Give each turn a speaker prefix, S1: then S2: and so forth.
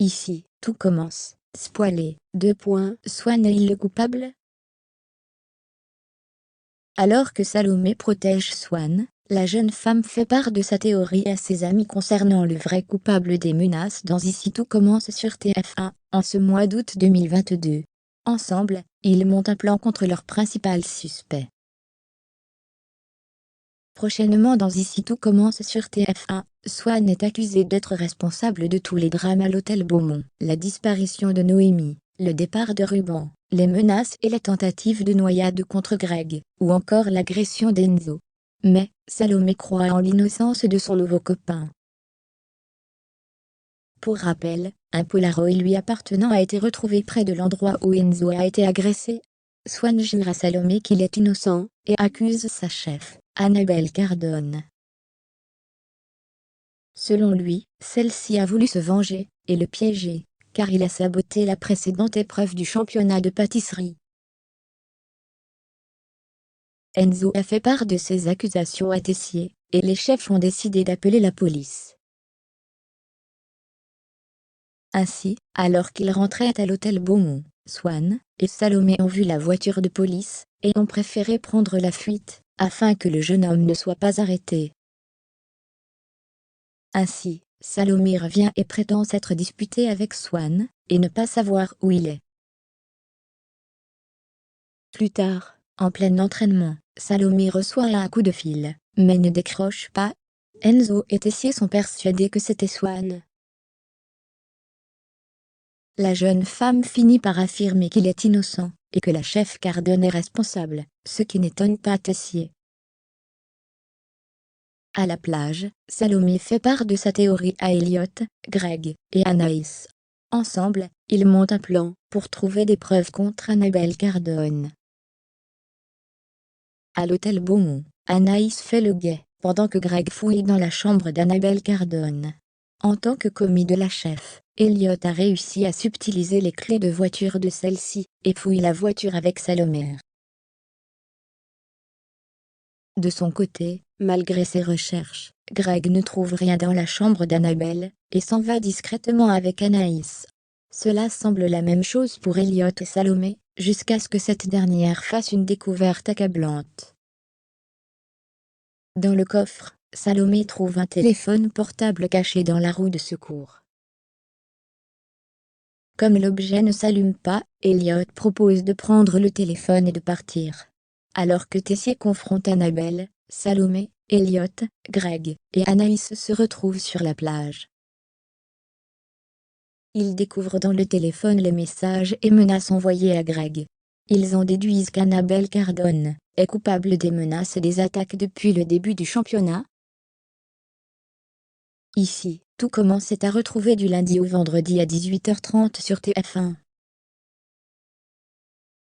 S1: Ici, tout commence. Spoilé. Swan est-il le coupable? Alors que Salomé protège Swan, la jeune femme fait part de sa théorie à ses amis concernant le vrai coupable des menaces dans Ici tout commence sur TF1, en ce mois d'août 2022. Ensemble, ils montent un plan contre leur principal suspect. Prochainement dans Ici tout commence sur TF1, Swan est accusé d'être responsable de tous les drames à l'hôtel Beaumont. La disparition de Noémie, le départ de Ruben, les menaces et la tentative de noyade contre Greg, ou encore l'agression d'Enzo. Mais, Salomé croit en l'innocence de son nouveau copain. Pour rappel, un Polaroid lui appartenant a été retrouvé près de l'endroit où Enzo a été agressé. Swan jure à Salomé qu'il est innocent, et accuse sa chef, Annabelle Cardone. Selon lui, celle-ci a voulu se venger, et le piéger, car il a saboté la précédente épreuve du championnat de pâtisserie. Enzo a fait part de ses accusations à Tessier, et les chefs ont décidé d'appeler la police. Ainsi, alors qu'ils rentraient à l'hôtel Beaumont, Swan et Salomé ont vu la voiture de police, et ont préféré prendre la fuite, afin que le jeune homme ne soit pas arrêté. Ainsi, Salomé revient et prétend s'être disputé avec Swan, et ne pas savoir où il est. Plus tard, en plein entraînement, Salomé reçoit un coup de fil, mais ne décroche pas. Enzo et Tessier sont persuadés que c'était Swan. La jeune femme finit par affirmer qu'il est innocent, et que la chef Cardone est responsable, ce qui n'étonne pas Tessier. À la plage, Salomé fait part de sa théorie à Elliot, Greg et Anaïs. Ensemble, ils montent un plan pour trouver des preuves contre Annabelle Cardone. À l'hôtel Beaumont, Anaïs fait le guet, pendant que Greg fouille dans la chambre d'Annabelle Cardone. En tant que commis de la chef, Elliot a réussi à subtiliser les clés de voiture de celle-ci, et fouille la voiture avec Salomé. De son côté, malgré ses recherches, Greg ne trouve rien dans la chambre d'Annabelle, et s'en va discrètement avec Anaïs. Cela semble la même chose pour Elliot et Salomé, jusqu'à ce que cette dernière fasse une découverte accablante. Dans le coffre, Salomé trouve un téléphone portable caché dans la roue de secours. Comme l'objet ne s'allume pas, Elliot propose de prendre le téléphone et de partir. Alors que Tessier confronte Annabelle, Salomé, Elliot, Greg et Anaïs se retrouvent sur la plage. Ils découvrent dans le téléphone les messages et menaces envoyés à Greg. Ils en déduisent qu'Annabelle Cardone est coupable des menaces et des attaques depuis le début du championnat. Ici, tout commence à retrouver du lundi au vendredi à 18h30 sur TF1.